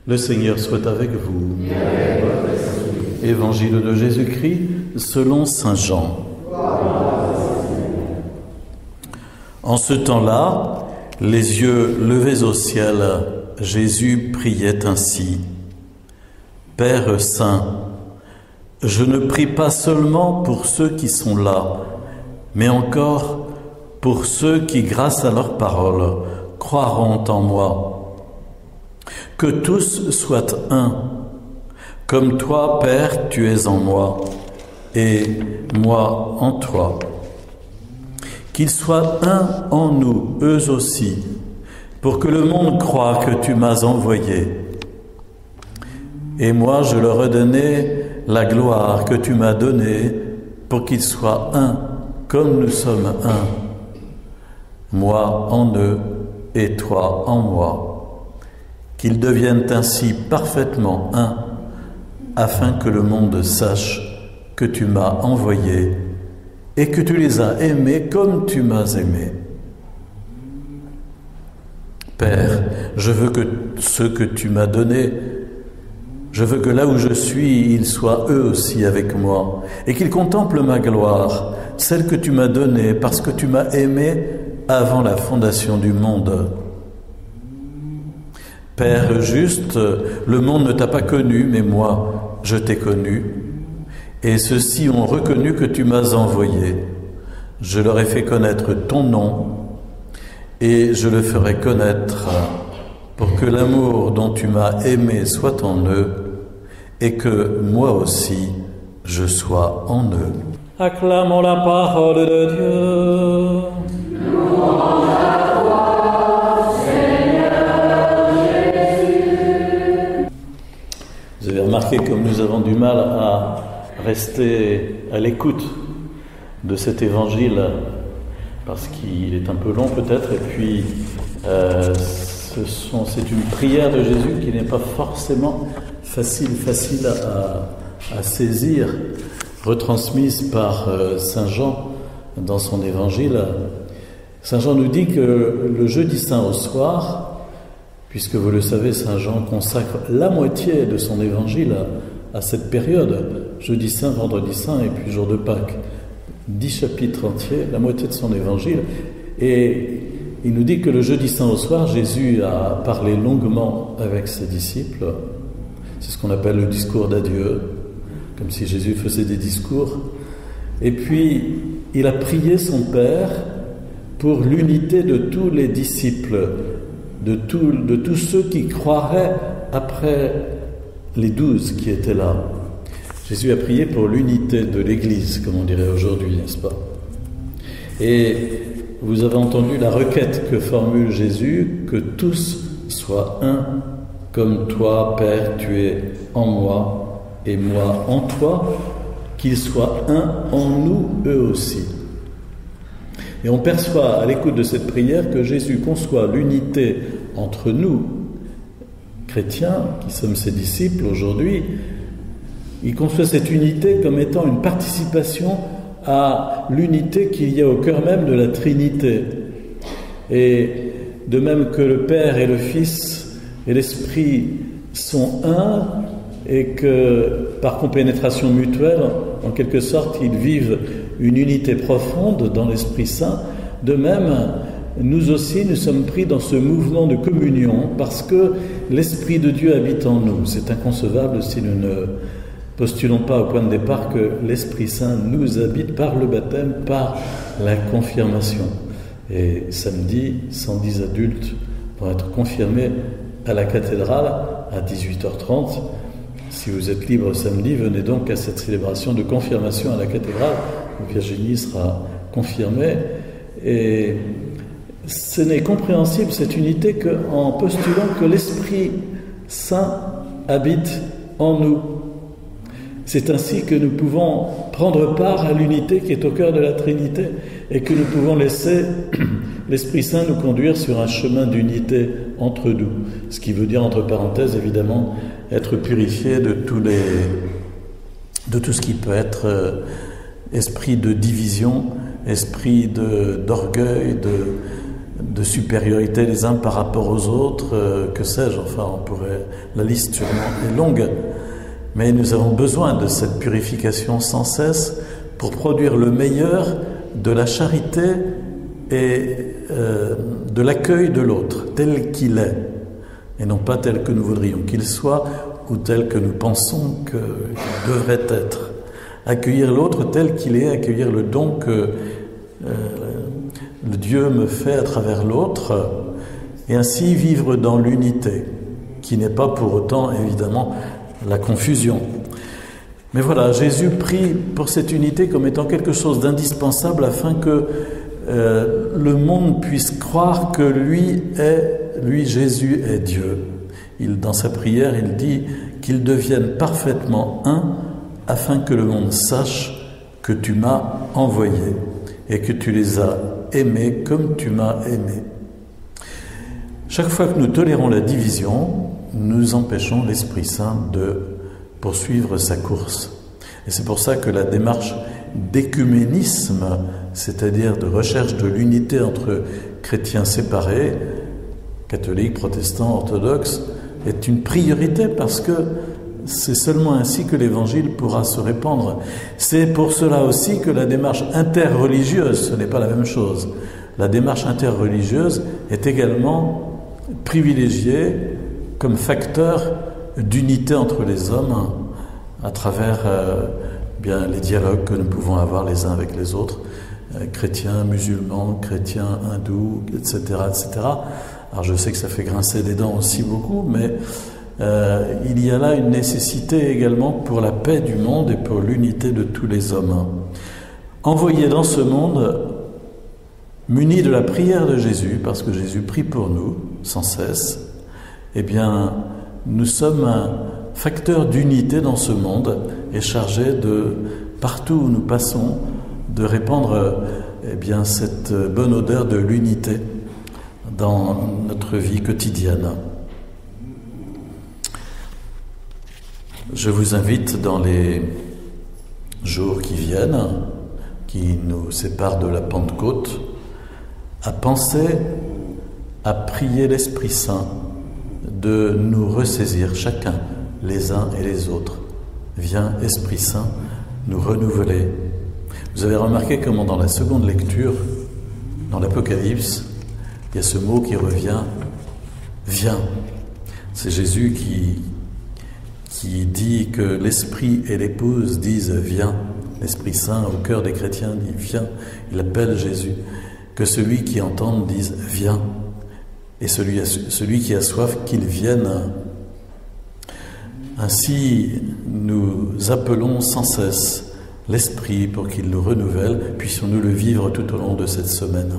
Le Seigneur soit avec vous. Évangile de Jésus-Christ selon saint Jean. En ce temps-là, les yeux levés au ciel, Jésus priait ainsi. Père saint, je ne prie pas seulement pour ceux qui sont là, mais encore pour ceux qui, grâce à leur parole, croiront en moi. Que tous soient un, comme toi, Père, tu es en moi, et moi en toi. Qu'ils soient un en nous, eux aussi, pour que le monde croie que tu m'as envoyé. Et moi, je leur ai donné la gloire que tu m'as donnée, pour qu'ils soient un, comme nous sommes un. Moi en eux et toi en moi. Qu'ils deviennent ainsi parfaitement un, afin que le monde sache que tu m'as envoyé et que tu les as aimés comme tu m'as aimé. Père, je veux que ceux que tu m'as donnés, je veux que là où je suis, ils soient eux aussi avec moi, et qu'ils contemplent ma gloire, celle que tu m'as donnée, parce que tu m'as aimé avant la fondation du monde. Père juste, le monde ne t'a pas connu, mais moi, je t'ai connu, et ceux-ci ont reconnu que tu m'as envoyé. Je leur ai fait connaître ton nom, et je le ferai connaître pour que l'amour dont tu m'as aimé soit en eux, et que moi aussi, je sois en eux. Acclamons la parole de Dieu. Louange à toi, Seigneur Jésus. Vous avez remarqué comme nous avons du mal à rester à l'écoute de cet évangile, parce qu'il est un peu long peut-être, et puis c'est une prière de Jésus qui n'est pas forcément facile à saisir, retransmise par saint Jean dans son évangile. Saint Jean nous dit que le jeudi saint au soir, puisque vous le savez, saint Jean consacre la moitié de son évangile à cette période, jeudi saint, vendredi saint et puis jour de Pâques, 10 chapitres entiers, la moitié de son évangile, et il nous dit que le jeudi saint au soir, Jésus a parlé longuement avec ses disciples. C'est ce qu'on appelle le discours d'adieu, comme si Jésus faisait des discours. Et puis, il a prié son Père pour l'unité de tous les disciples, de tous ceux qui croiraient après les 12 qui étaient là. Jésus a prié pour l'unité de l'Église, comme on dirait aujourd'hui, n'est-ce pas? Et vous avez entendu la requête que formule Jésus, que tous soient un, comme toi, Père, tu es en moi et moi en toi, qu'ils soient un en nous, eux aussi. Et on perçoit à l'écoute de cette prière que Jésus conçoit l'unité entre nous, chrétiens, qui sommes ses disciples aujourd'hui. Il conçoit cette unité comme étant une participation à l'unité qu'il y a au cœur même de la Trinité. Et de même que le Père et le Fils et l'Esprit sont un, et que par compénétration mutuelle, en quelque sorte, ils vivent une unité profonde dans l'Esprit Saint, de même, nous aussi, nous sommes pris dans ce mouvement de communion parce que l'Esprit de Dieu habite en nous. C'est inconcevable si nous ne postulons pas au point de départ que l'Esprit Saint nous habite par le baptême, par la confirmation. Et samedi, 110 adultes vont être confirmés à la cathédrale à 18h30. Si vous êtes libre samedi, venez donc à cette célébration de confirmation à la cathédrale où Virginie sera confirmée. Et ce n'est compréhensible, cette unité, qu'en postulant que l'Esprit Saint habite en nous. C'est ainsi que nous pouvons prendre part à l'unité qui est au cœur de la Trinité et que nous pouvons laisser l'Esprit Saint nous conduire sur un chemin d'unité entre nous. Ce qui veut dire, entre parenthèses, évidemment, être purifié de tout ce qui peut être esprit de division, esprit d'orgueil, de supériorité les uns par rapport aux autres, que sais-je, enfin la liste sûrement est longue, mais nous avons besoin de cette purification sans cesse pour produire le meilleur de la charité et de l'accueil de l'autre, tel qu'il est, et non pas tel que nous voudrions qu'il soit ou tel que nous pensons qu'il devrait être. Accueillir l'autre tel qu'il est, accueillir le don que le Dieu me fait à travers l'autre, et ainsi vivre dans l'unité, qui n'est pas pour autant, évidemment, la confusion. Mais voilà, Jésus prie pour cette unité comme étant quelque chose d'indispensable afin que le monde puisse croire que lui, Jésus, est Dieu. Dans sa prière, il dit qu'ils deviennent parfaitement un, afin que le monde sache que tu m'as envoyé et que tu les as aimés comme tu m'as aimé. Chaque fois que nous tolérons la division, nous empêchons l'Esprit Saint de poursuivre sa course. Et c'est pour ça que la démarche d'écuménisme, c'est-à-dire de recherche de l'unité entre chrétiens séparés, catholiques, protestants, orthodoxes, est une priorité parce que c'est seulement ainsi que l'Évangile pourra se répandre. C'est pour cela aussi que la démarche interreligieuse, ce n'est pas la même chose. La démarche interreligieuse est également privilégiée comme facteur d'unité entre les hommes à travers les dialogues que nous pouvons avoir les uns avec les autres, chrétiens, musulmans, chrétiens, hindous, etc., etc. Alors je sais que ça fait grincer des dents aussi beaucoup, mais il y a là une nécessité également pour la paix du monde et pour l'unité de tous les hommes. Envoyés dans ce monde, munis de la prière de Jésus, parce que Jésus prie pour nous sans cesse, eh bien, nous sommes un facteur d'unité dans ce monde et chargés de, partout où nous passons, de répandre cette bonne odeur de l'unité dans notre vie quotidienne. Je vous invite dans les jours qui viennent, qui nous séparent de la Pentecôte, à penser, à prier l'Esprit Saint de nous ressaisir chacun, les uns et les autres. Viens, Esprit Saint, nous renouveler. Vous avez remarqué comment dans la seconde lecture, dans l'Apocalypse, il y a ce mot qui revient, viens. C'est Jésus qui dit que l'Esprit et l'épouse disent viens. L'Esprit Saint au cœur des chrétiens dit viens. Il appelle Jésus. Que celui qui entende dise viens. Et celui qui a soif qu'il vienne. Ainsi, nous appelons sans cesse l'Esprit pour qu'il nous renouvelle. Puissions-nous le vivre tout au long de cette semaine.